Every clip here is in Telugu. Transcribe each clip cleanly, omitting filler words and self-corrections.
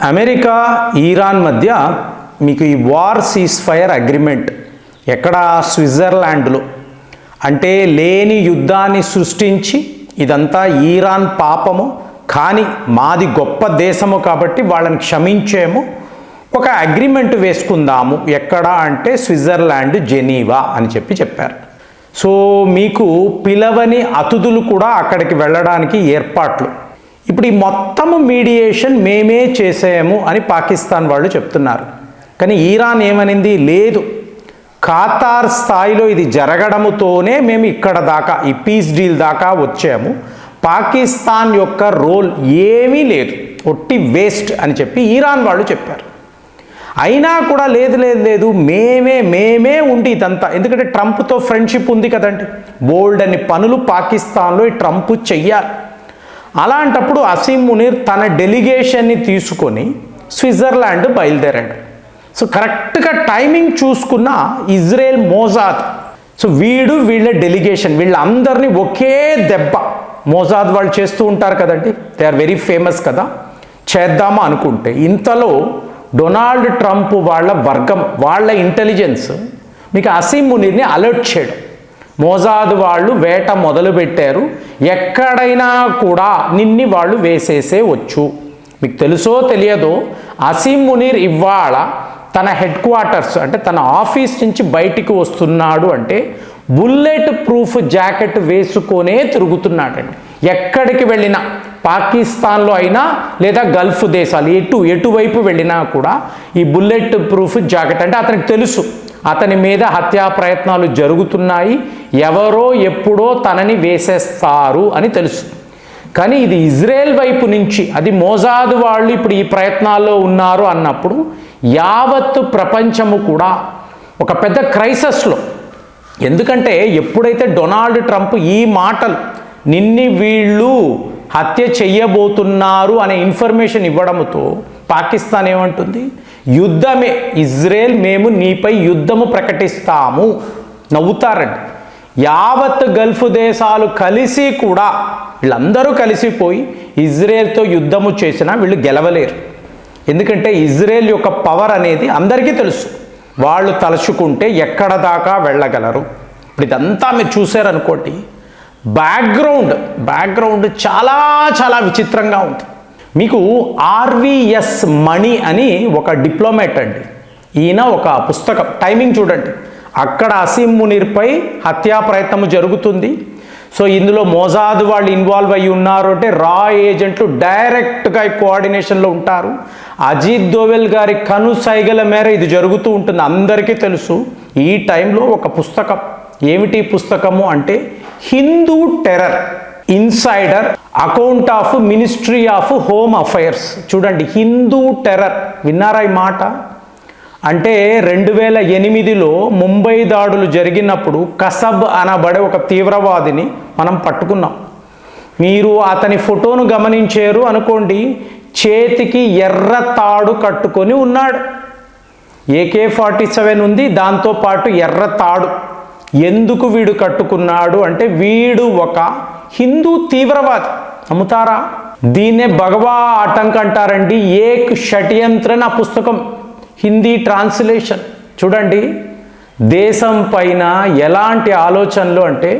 అమెరికా ఇరాన్ మధ్య మీకు ఈ వార్ సీజ్ ఫైర్ అగ్రిమెంట్ ఎక్కడ స్విట్జర్లాండ్లో అంటే లేని యుద్ధాన్ని సృష్టించి ఇదంతా ఇరాన్ పాపము కానీ మాది గొప్ప దేశము కాబట్టి వాళ్ళని క్షమించేము ఒక అగ్రిమెంట్ వేసుకుందాము ఎక్కడ అంటే స్విట్జర్లాండ్ జెనీవా అని చెప్పారు. సో మీకు పిలవని అతిథులు కూడా అక్కడికి వెళ్ళడానికి ఏర్పాట్లు. ఇప్పుడు ఈ మొత్తము మీడియేషన్ మేమే చేసాము అని పాకిస్తాన్ వాళ్ళు చెప్తున్నారు. కానీ ఇరాన్ ఏమనింది, లేదు ఖతార్ స్థాయిలో ఇది జరగడముతోనే మేము ఇక్కడ దాకా ఈ పీస్ డీల్ దాకా వచ్చాము, పాకిస్తాన్ యొక్క రోల్ ఏమీ లేదు, ఒట్టి వేస్ట్ అని చెప్పి ఇరాన్ వాళ్ళు చెప్పారు. అయినా కూడా లేదు మేమే ఉండి ఇదంతా, ఎందుకంటే ట్రంప్తో ఫ్రెండ్షిప్ ఉంది కదండి, బోల్డ్ అని పనులు పాకిస్తాన్లో ఈ ట్రంప్ చెయ్యాలి. అలాంటప్పుడు అసీం మునీర్ తన డెలిగేషన్ని తీసుకొని స్విట్జర్లాండ్ బయలుదేరాడు. సో కరెక్ట్గా టైమింగ్ చూసుకున్న ఇజ్రాయెల్ మోజాద్, సో వీళ్ళ డెలిగేషన్ వీళ్ళందరినీ ఒకే దెబ్బ, మోజాద్ వాళ్ళు చేస్తూ ఉంటారు కదండి, దే ఆర్ వెరీ ఫేమస్ కదా, చేద్దామా అనుకుంటే ఇంతలో డొనాల్డ్ ట్రంప్ వాళ్ళ వర్గం వాళ్ళ ఇంటెలిజెన్స్ మీకు అసీం మునీర్ని అలర్ట్ చేయడం, మోజాద్ వాళ్ళు వేట మొదలుపెట్టారు, ఎక్కడైనా కూడా నిన్ని వాళ్ళు వేసేసే వచ్చు. మీకు తెలుసో తెలియదో అసీం మునీర్ ఇవాళ తన హెడ్ క్వార్టర్స్ అంటే తన ఆఫీస్ నుంచి బయటికి వస్తున్నాడు అంటే బుల్లెట్ ప్రూఫ్ జాకెట్ వేసుకొనే తిరుగుతున్నాడండి. ఎక్కడికి వెళ్ళినా పాకిస్తాన్లో అయినా లేదా గల్ఫ్ దేశాలు ఎటువైపు వెళ్ళినా కూడా ఈ బుల్లెట్ ప్రూఫ్ జాకెట్ అంటే అతనికి తెలుసు అతని మీద హత్యా ప్రయత్నాలు జరుగుతున్నాయి, ఎవరో ఎప్పుడో తనని వేసేస్తారు అని తెలుసు. కానీ ఇది ఇజ్రాయెల్ వైపు నుంచి, అది మోజాద్ వాళ్ళు ఇప్పుడు ఈ ప్రయత్నాల్లో ఉన్నారు అన్నప్పుడు యావత్తు ప్రపంచము కూడా ఒక పెద్ద క్రైసిస్లో. ఎందుకంటే ఎప్పుడైతే డొనాల్డ్ ట్రంప్ ఈ మాటలు నిన్ని వీళ్ళు హత్య చెయ్యబోతున్నారు అనే ఇన్ఫర్మేషన్ ఇవ్వడంతో పాకిస్తాన్ ఏమంటుంది, యుద్ధమే, ఇజ్రాయెల్ మేము నీపై యుద్ధము ప్రకటిస్తాము. నవ్వుతారండి. యావత్ గల్ఫ్ దేశాలు కలిసి కూడా వీళ్ళందరూ కలిసిపోయి ఇజ్రాయెల్తో యుద్ధము చేసినా వీళ్ళు గెలవలేరు. ఎందుకంటే ఇజ్రాయెల్ యొక్క పవర్ అనేది అందరికీ తెలుసు, వాళ్ళు తలుచుకుంటే ఎక్కడ దాకా వెళ్ళగలరు. ఇప్పుడు ఇదంతా మీరు చూశారనుకోండి, బ్యాక్గ్రౌండ్ చాలా విచిత్రంగా ఉంది. మీకు ఆర్విఎస్ మణి అని ఒక డిప్లొమాట్ అండి, ఈయన ఒక పుస్తకం, టైమింగ్ చూడండి, అక్కడ అసీం మునీర్పై హత్యా ప్రయత్నం జరుగుతుంది. సో ఇందులో మోజాద్ వాళ్ళు ఇన్వాల్వ్ అయ్యి ఉన్నారు అంటే రా ఏజెంట్లు డైరెక్ట్గా కోఆర్డినేషన్లో ఉంటారు. అజిత్ దోవెల్ గారి కనుసైగల మేర ఇది జరుగుతూ ఉంటుంది, అందరికీ తెలుసు. ఈ టైంలో ఒక పుస్తకం, ఏమిటి పుస్తకము అంటే Hindu terror insider account of ministry of home affairs. చూడండి, హిందూ టెర్రర్, విన్నారా ఈ మాట? అంటే 2008లో ముంబై దాడులు జరిగినప్పుడు కసబ్ అనబడే ఒక తీవ్రవాదిని మనం పట్టుకున్నాం. మీరు అతని ఫోటోను గమనించారు అనుకోండి, చేతికి ఎర్ర తాడు కట్టుకొని ఉన్నాడు, AK-47 ఉంది, దాంతోపాటు ఎర్ర తాడు. ఎందుకు వీడు కట్టుకున్నాడు అంటే వీడు ఒక హిందూ తీవ్రవాది. నమ్ముతారా? దీన్నే భగవా ఆటంక్ అంటారండి, ఏక్ షడ్యంత్ర నా పుస్తకం హిందీ ట్రాన్స్లేషన్. చూడండి, దేశం పైన ఎలాంటి ఆలోచనలు అంటే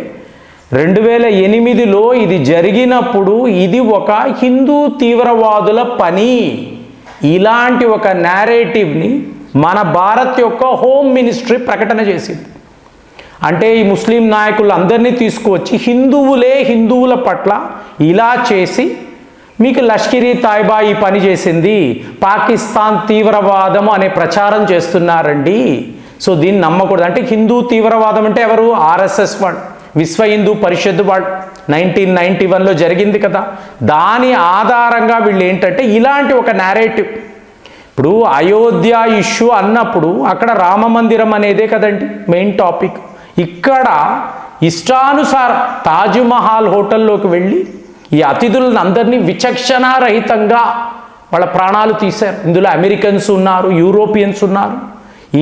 2008లో ఇది జరిగినప్పుడు ఇది ఒక హిందూ తీవ్రవాదుల పని. ఇలాంటి ఒక నేరేటివ్ని మన భారత్ యొక్క హోమ్ మినిస్ట్రీ ప్రకటన చేసింది. అంటే ఈ ముస్లిం నాయకులు అందరినీ తీసుకువచ్చి హిందువుల పట్ల ఇలా చేసి మీకు లష్కరీ తాయిబా ఈ పని చేసింది, పాకిస్తాన్ తీవ్రవాదం అనే ప్రచారం చేస్తున్నారండి. సో దీన్ని నమ్మకూడదు. అంటే హిందూ తీవ్రవాదం అంటే ఎవరు? RSS వాళ్ళు, విశ్వ హిందూ పరిషత్ వాళ్ళు 1991లో జరిగింది కదా, దాని ఆధారంగా వీళ్ళు ఏంటంటే ఇలాంటి ఒక నేరేటివ్. ఇప్పుడు అయోధ్య ఇష్యూ అన్నప్పుడు అక్కడ రామ మందిరం అనేదే కదండి మెయిన్ టాపిక్. ఇక్కడ ఇష్టానుసారం తాజ్మహల్ హోటల్లోకి వెళ్ళి ఈ అతిథులను అందరినీ విచక్షణారహితంగా వాళ్ళ ప్రాణాలు తీశారు. ఇందులో అమెరికన్స్ ఉన్నారు, యూరోపియన్స్ ఉన్నారు.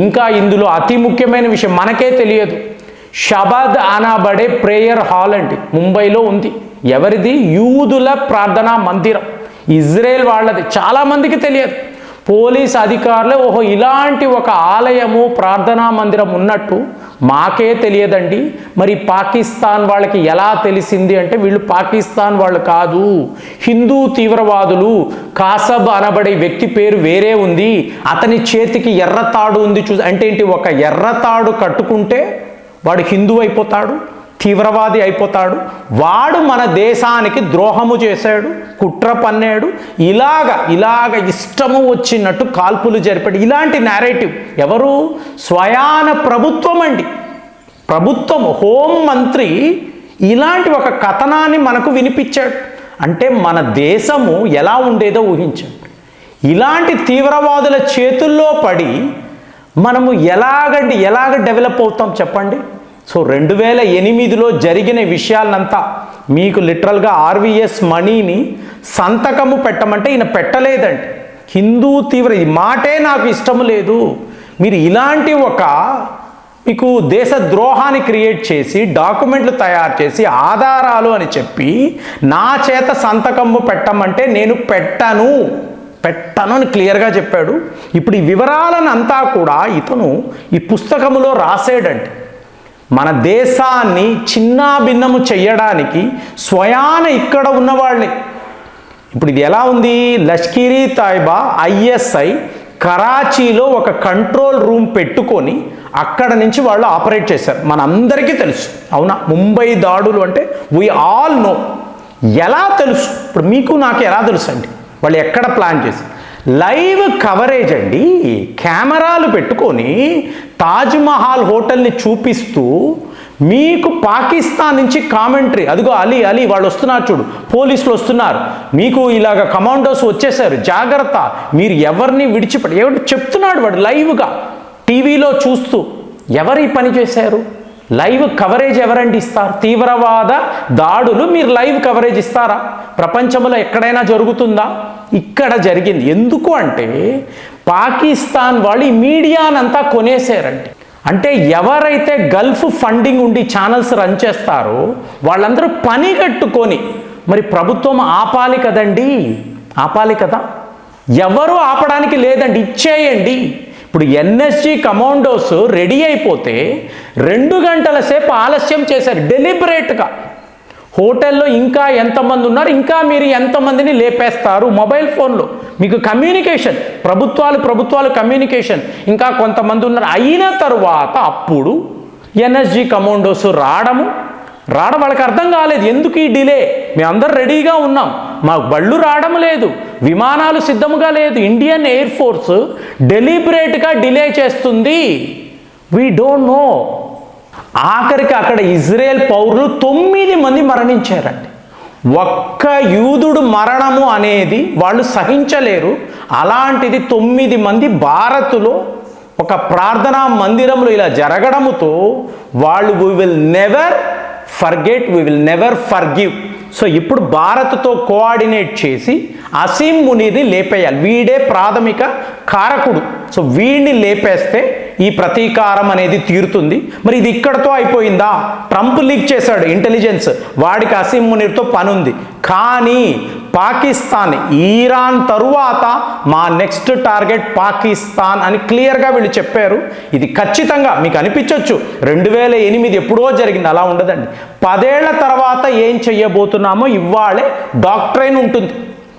ఇంకా ఇందులో అతి ముఖ్యమైన విషయం మనకే తెలియదు, షబాద్ అనబడే ప్రేయర్ హాల్ అండి ముంబైలో ఉంది. ఎవరిది? యూదుల ప్రార్థనా మందిరం. ఇజ్రాయెల్ వాళ్ళది, చాలామందికి తెలియదు. పోలీస్ అధికారులే ఓహో ఇలాంటి ఒక ఆలయము ప్రార్థనా మందిరం ఉన్నట్టు మాకే తెలియదండి, మరి పాకిస్తాన్ వాళ్ళకి ఎలా తెలిసింది అంటే వీళ్ళు పాకిస్తాన్ వాళ్ళు కాదు, హిందూ తీవ్రవాదులు. కాసబ్ అనబడే వ్యక్తి పేరు వేరే ఉంది, అతని చేతికి ఎర్రతాడు ఉంది. అంటే ఏంటి, ఒక ఎర్రతాడు కట్టుకుంటే వాడు హిందూ అయిపోతాడు, తీవ్రవాది అయిపోతాడు, వాడు మన దేశానికి ద్రోహము చేశాడు, కుట్ర పన్నాడు, ఇలాగ ఇష్టము వచ్చినట్టు కాల్పులు జరిపాడు. ఇలాంటి నేరేటివ్ ఎవరు, స్వయాన ప్రభుత్వం అండి. ప్రభుత్వం, హోం మంత్రి ఇలాంటి ఒక కథనాన్ని మనకు వినిపించాడు. అంటే మన దేశము ఎలా ఉండేదో ఊహించండి. ఇలాంటి తీవ్రవాదుల చేతుల్లో పడి మనము ఎలాగ డెవలప్ అవుతాం చెప్పండి. సో 2008లో జరిగిన విషయాలంతా మీకు లిటరల్గా ఆర్వీఎస్ మణిని సంతకము పెట్టమంటే ఈయన పెట్టలేదండి. హిందూ తీవ్ర ఈ మాటే నాకు ఇష్టం లేదు, మీరు ఇలాంటి ఒక మీకు దేశ ద్రోహాన్ని క్రియేట్ చేసి డాక్యుమెంట్లు తయారు చేసి ఆధారాలు అని చెప్పి నా చేత సంతకము పెట్టమంటే నేను పెట్టను అని క్లియర్గా చెప్పాడు. ఇప్పుడు ఈ వివరాలను అంతా కూడా ఇతను ఈ పుస్తకములో రాసాడండి. మన దేశాన్ని చిన్నాభిన్నము చెయ్యడానికి స్వయాన ఇక్కడ ఉన్నవాళ్ళే. ఇప్పుడు ఇది ఎలా ఉంది, లష్కరీ తైబా ఐఎస్ఐ కరాచీలో ఒక కంట్రోల్ రూమ్ పెట్టుకొని అక్కడ నుంచి వాళ్ళు ఆపరేట్ చేశారు. మనందరికీ తెలుసు, అవునా? ముంబై దాడులు అంటే వీ ఆల్ నో. ఎలా తెలుసు, ఇప్పుడు మీకు నాకు ఎలా తెలుసు అండి, వాళ్ళు ఎక్కడ ప్లాన్ చేశారు? లైవ్ కవరేజ్ అండి, కెమెరాలు పెట్టుకొని తాజ్మహల్ హోటల్ని చూపిస్తూ మీకు పాకిస్తాన్ నుంచి కామెంటరీ, అదిగో అలీ వాళ్ళు వస్తున్నారు చూడు, పోలీసులు వస్తున్నారు, మీకు ఇలాగ కమాండోస్ వచ్చేసారు, జాగ్రత్త, మీరు ఎవరిని ఎవరు చెప్తున్నాడు వాడు లైవ్గా టీవీలో చూస్తూ. ఎవరు ఈ పని చేశారు? లైవ్ కవరేజ్ ఎవరండి ఇస్తారు? తీవ్రవాద దాడులు మీరు లైవ్ కవరేజ్ ఇస్తారా? ప్రపంచంలో ఎక్కడైనా జరుగుతుందా? ఇక్కడ జరిగింది. ఎందుకు అంటే పాకిస్తాన్ వాళ్ళు ఈ మీడియానంతా కొనేసారండి. అంటే ఎవరైతే గల్ఫ్ ఫండింగ్ ఉండి ఛానల్స్ రన్ చేస్తారో వాళ్ళందరూ పని కట్టుకొని, మరి ప్రభుత్వం ఆపాలి కదండి, ఆపాలి కదా. ఎవరు ఆపడానికి లేదండి, ఇచ్చేయండి. ఇప్పుడు ఎన్ఎస్జి కమాండోస్ రెడీ అయిపోతే 2 గంటల సేపు ఆలస్యం చేశారు డెలిబరేట్గా. హోటల్లో ఇంకా ఎంతమంది ఉన్నారు, ఇంకా మీరు ఎంతమందిని లేపేస్తారు, మొబైల్ ఫోన్లో మీకు కమ్యూనికేషన్, ప్రభుత్వాలు కమ్యూనికేషన్, ఇంకా కొంతమంది ఉన్నారు. అయిన తరువాత అప్పుడు ఎన్ఎస్జి కమాండోస్ రావడం వాళ్ళకి అర్థం కాలేదు, ఎందుకు ఈ డిలే, మేమందరం రెడీగా ఉన్నాం, మాకు బళ్ళు రావడం లేదు, విమానాలు సిద్ధముగా లేదు, ఇండియన్ ఎయిర్ ఫోర్స్ డెలిబరేట్గా డిలే చేస్తుంది, వీ డోంట్ నో. ఆఖరికి అక్కడ ఇజ్రాయెల్ పౌరులు 9 మంది మరణించారండి. ఒక్క యూదుడు మరణము అనేది వాళ్ళు సహించలేరు. అలాంటిది 9 మంది భారత్లో ఒక ప్రార్థనా మందిరంలో ఇలా జరగడముతో వాళ్ళు we will never forget, we will never forgive. So ఇప్పుడు భారత్తో కోఆర్డినేట్ చేసి అసీం మునీర్ని లేపేయాలి, వీడే ప్రాథమిక కారకుడు. సో వీడిని లేపేస్తే ఈ ప్రతీకారం అనేది తీరుతుంది. మరి ఇది ఇక్కడతో అయిపోయిందా? ట్రంప్ లీక్ చేశాడు ఇంటెలిజెన్స్, వాడికి అసీం మునీర్తో పని ఉంది. కానీ పాకిస్తాన్, ఇరాన్ తరువాత మా నెక్స్ట్ టార్గెట్ పాకిస్తాన్ అని క్లియర్గా వీళ్ళు చెప్పారు. ఇది ఖచ్చితంగా మీకు అనిపించవచ్చు 2008 ఎప్పుడో జరిగింది, అలా ఉండదండి. 10 ఏళ్ల తర్వాత ఏం చెయ్యబోతున్నామో ఇవాళే డాక్ట్రైన్ ఉంటుంది,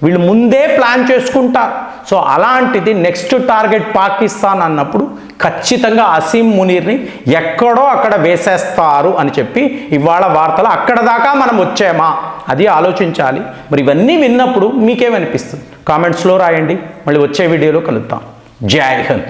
వీళ్ళు ముందే ప్లాన్ చేసుకుంటారు. సో అలాంటిది నెక్స్ట్ టార్గెట్ పాకిస్తాన్ అన్నప్పుడు ఖచ్చితంగా అసీం మునీర్ని ఎక్కడో అక్కడ వేసేస్తారు అని చెప్పి ఇవాళ వార్తలు. అక్కడ దాకా మనం వచ్చామా అది ఆలోచించాలి. మరి ఇవన్నీ విన్నప్పుడు మీకేమనిపిస్తుంది? కామెంట్స్లో రాయండి. మళ్ళీ వచ్చే వీడియోలో కలుద్దాం. జై హింద్.